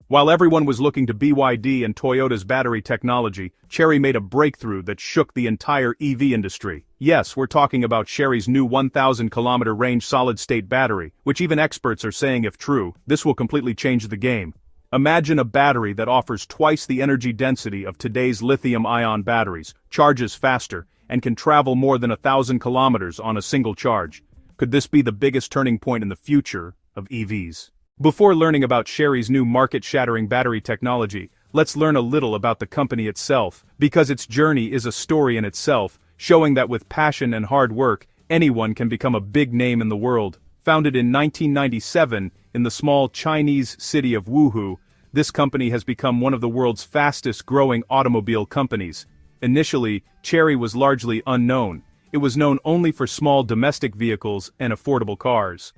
While everyone was looking to BYD and Toyota's battery technology, Chery made a breakthrough that shook the entire EV industry. Yes, we're talking about Chery's new 1,000-kilometer range solid-state battery, which even experts are saying if true, this will completely change the game. Imagine a battery that offers twice the energy density of today's lithium-ion batteries, charges faster, and can travel more than 1,000 kilometers on a single charge. Could this be the biggest turning point in the future of EVs? Before learning about Chery's new market-shattering battery technology, let's learn a little about the company itself, because its journey is a story in itself, showing that with passion and hard work, anyone can become a big name in the world. Founded in 1997 in the small Chinese city of Wuhu, this company has become one of the world's fastest-growing automobile companies. Initially, Chery was largely unknown. It was known only for small domestic vehicles and affordable cars.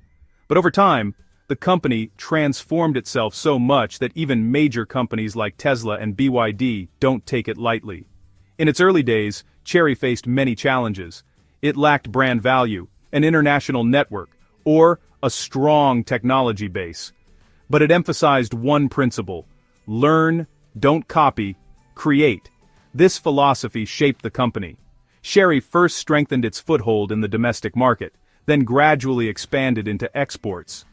But over time, the company transformed itself so much that even major companies like Tesla and BYD don't take it lightly. In its early days, Chery faced many challenges. It lacked brand value, an international network, or a strong technology base. But it emphasized one principle: learn, don't copy, create. This philosophy shaped the company. Chery first strengthened its foothold in the domestic market, then gradually expanded into exports.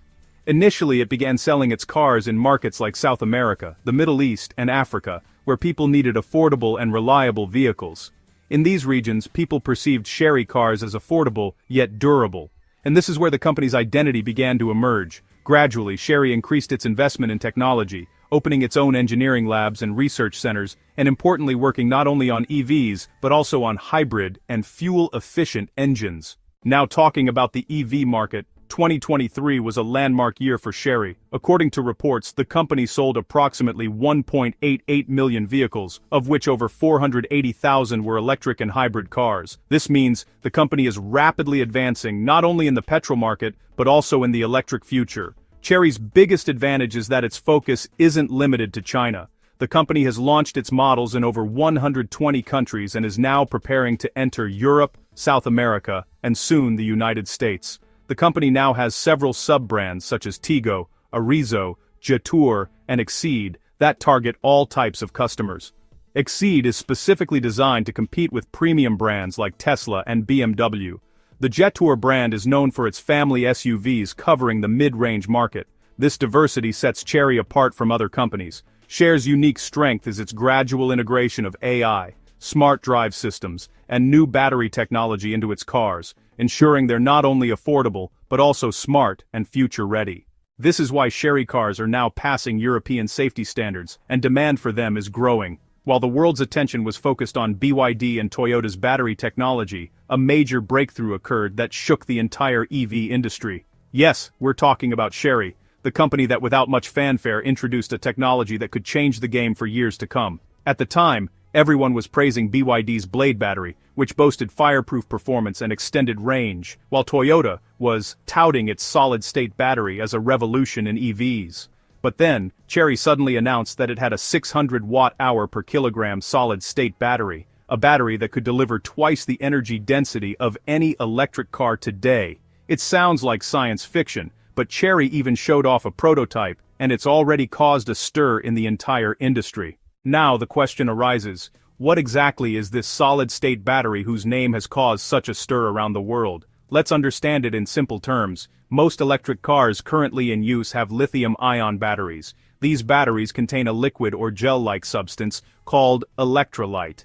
Initially, it began selling its cars in markets like South America, the Middle East, and Africa, where people needed affordable and reliable vehicles. In these regions, people perceived Chery cars as affordable, yet durable. And this is where the company's identity began to emerge. Gradually, Chery increased its investment in technology, opening its own engineering labs and research centers, and importantly working not only on EVs, but also on hybrid and fuel-efficient engines. Now talking about the EV market, 2023 was a landmark year for Chery. According to reports, the company sold approximately 1.88 million vehicles, of which over 480,000 were electric and hybrid cars. This means the company is rapidly advancing not only in the petrol market, but also in the electric future. Chery's biggest advantage is that its focus isn't limited to China. The company has launched its models in over 120 countries and is now preparing to enter Europe, South America, and soon the United States. The company now has several sub-brands such as Tigo, Arizo, Jetour, and Exceed that target all types of customers. Exceed is specifically designed to compete with premium brands like Tesla and BMW. The Jetour brand is known for its family SUVs covering the mid-range market. This diversity sets Chery apart from other companies. Chery's unique strength is its gradual integration of AI, smart drive systems, and new battery technology into its cars, ensuring they're not only affordable, but also smart and future-ready. This is why Chery cars are now passing European safety standards, and demand for them is growing. While the world's attention was focused on BYD and Toyota's battery technology, a major breakthrough occurred that shook the entire EV industry. Yes, we're talking about Chery, the company that without much fanfare introduced a technology that could change the game for years to come. At the time, everyone was praising BYD's Blade battery, which boasted fireproof performance and extended range, while Toyota was touting its solid-state battery as a revolution in EVs. But then, Chery suddenly announced that it had a 600 watt-hour per kilogram solid-state battery, a battery that could deliver twice the energy density of any electric car today. It sounds like science fiction, but Chery even showed off a prototype, and it's already caused a stir in the entire industry. Now the question arises, what exactly is this solid-state battery whose name has caused such a stir around the world? Let's understand it in simple terms. Most electric cars currently in use have lithium-ion batteries. These batteries contain a liquid or gel-like substance called electrolyte.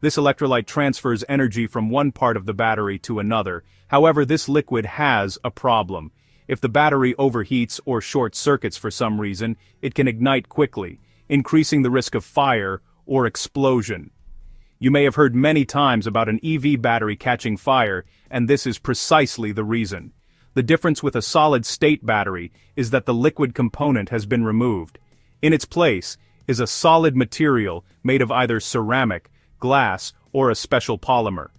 This electrolyte transfers energy from one part of the battery to another. However, this liquid has a problem. If the battery overheats or short-circuits for some reason, it can ignite quickly, increasing the risk of fire or explosion. You may have heard many times about an EV battery catching fire, and this is precisely the reason. The difference with a solid-state battery is that the liquid component has been removed. In its place is a solid material made of either ceramic, glass, or a special polymer.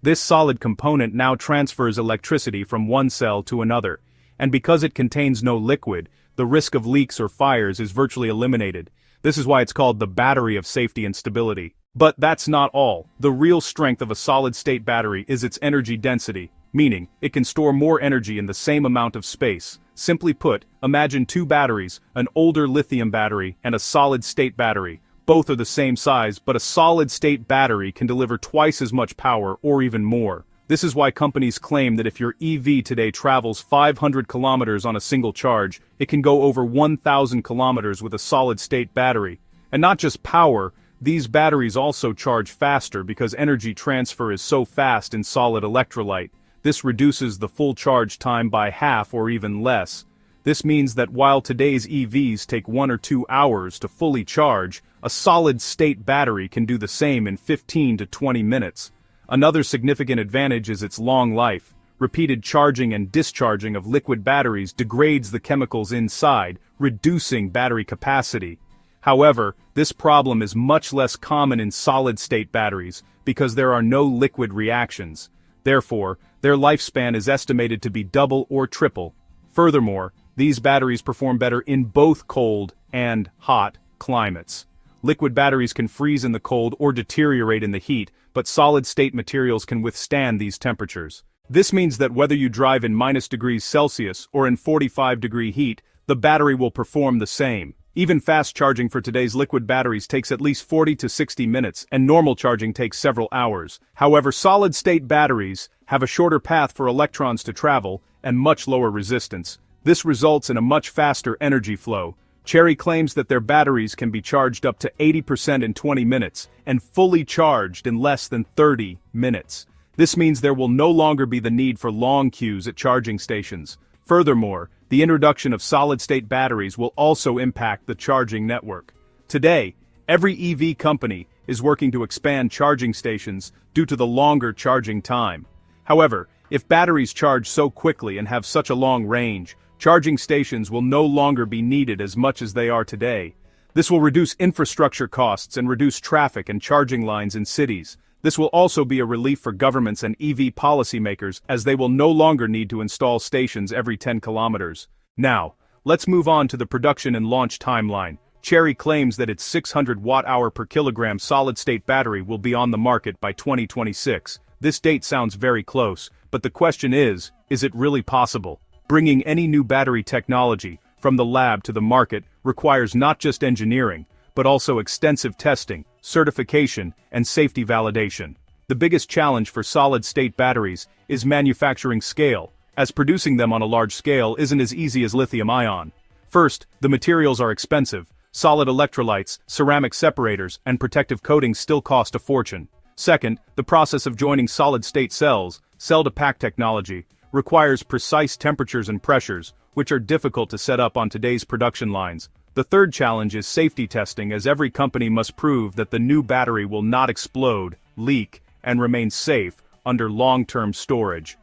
This solid component now transfers electricity from one cell to another, and because it contains no liquid, the risk of leaks or fires is virtually eliminated. This is why it's called the battery of safety and stability. But that's not all. The real strength of a solid-state battery is its energy density, meaning it can store more energy in the same amount of space. Simply put, imagine two batteries, an older lithium battery and a solid-state battery. Both are the same size, but a solid-state battery can deliver twice as much power or even more. This is why companies claim that if your EV today travels 500 kilometers on a single charge, it can go over 1,000 kilometers with a solid-state battery. And not just power, these batteries also charge faster because energy transfer is so fast in solid electrolyte. This reduces the full charge time by half or even less. This means that while today's EVs take 1 or 2 hours to fully charge, a solid-state battery can do the same in 15 to 20 minutes. Another significant advantage is its long life. Repeated charging and discharging of liquid batteries degrades the chemicals inside, reducing battery capacity. However, this problem is much less common in solid-state batteries because there are no liquid reactions. Therefore, their lifespan is estimated to be double or triple. Furthermore, these batteries perform better in both cold and hot climates. Liquid batteries can freeze in the cold or deteriorate in the heat, but solid-state materials can withstand these temperatures. This means that whether you drive in -°C or in 45-degree heat, the battery will perform the same. Even fast charging for today's liquid batteries takes at least 40 to 60 minutes, and normal charging takes several hours. However, solid-state batteries have a shorter path for electrons to travel and much lower resistance. This results in a much faster energy flow. Chery claims that their batteries can be charged up to 80% in 20 minutes and fully charged in less than 30 minutes. This means there will no longer be the need for long queues at charging stations. Furthermore, the introduction of solid-state batteries will also impact the charging network. Today, every EV company is working to expand charging stations due to the longer charging time. However, if batteries charge so quickly and have such a long range, charging stations will no longer be needed as much as they are today. This will reduce infrastructure costs and reduce traffic and charging lines in cities. This will also be a relief for governments and EV policymakers as they will no longer need to install stations every 10 kilometers. Now, let's move on to the production and launch timeline. Chery claims that its 600 watt-hour per kilogram solid-state battery will be on the market by 2026. This date sounds very close, but the question is it really possible? Bringing any new battery technology from the lab to the market requires not just engineering, but also extensive testing, certification, and safety validation. The biggest challenge for solid-state batteries is manufacturing scale, as producing them on a large scale isn't as easy as lithium-ion. First, the materials are expensive. Solid electrolytes, ceramic separators, and protective coatings still cost a fortune. Second, the process of joining solid-state cells, cell-to-pack technology, requires precise temperatures and pressures, which are difficult to set up on today's production lines. The third challenge is safety testing, as every company must prove that the new battery will not explode, leak, and remain safe under long-term storage.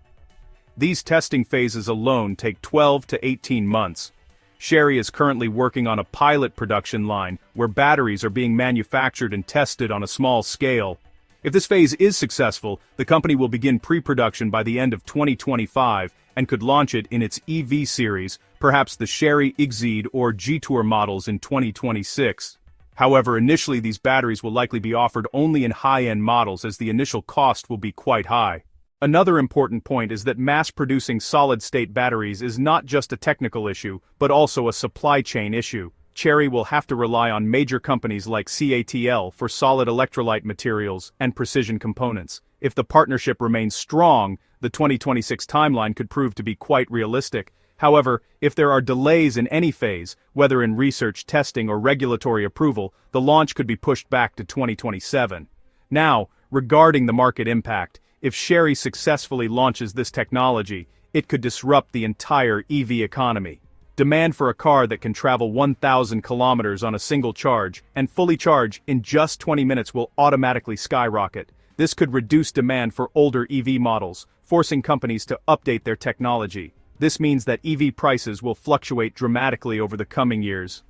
These testing phases alone take 12 to 18 months. Chery is currently working on a pilot production line where batteries are being manufactured and tested on a small scale. If this phase is successful, the company will begin pre-production by the end of 2025 and could launch it in its EV series, perhaps the Chery Exeed or G-Tour models in 2026. However, initially these batteries will likely be offered only in high-end models as the initial cost will be quite high. Another important point is that mass-producing solid-state batteries is not just a technical issue, but also a supply chain issue. Chery will have to rely on major companies like CATL for solid electrolyte materials and precision components. If the partnership remains strong, the 2026 timeline could prove to be quite realistic. However, if there are delays in any phase, whether in research, testing, or regulatory approval, the launch could be pushed back to 2027. Now, regarding the market impact, if Chery successfully launches this technology, it could disrupt the entire EV economy. Demand for a car that can travel 1,000 kilometers on a single charge and fully charge in just 20 minutes will automatically skyrocket. This could reduce demand for older EV models, forcing companies to update their technology. This means that EV prices will fluctuate dramatically over the coming years.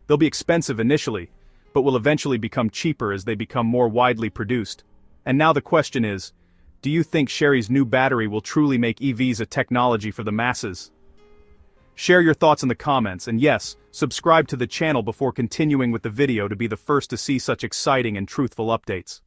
They'll be expensive initially, but will eventually become cheaper as they become more widely produced. And now the question is, do you think Chery's new battery will truly make EVs a technology for the masses? Share your thoughts in the comments, and yes, subscribe to the channel before continuing with the video to be the first to see such exciting and truthful updates.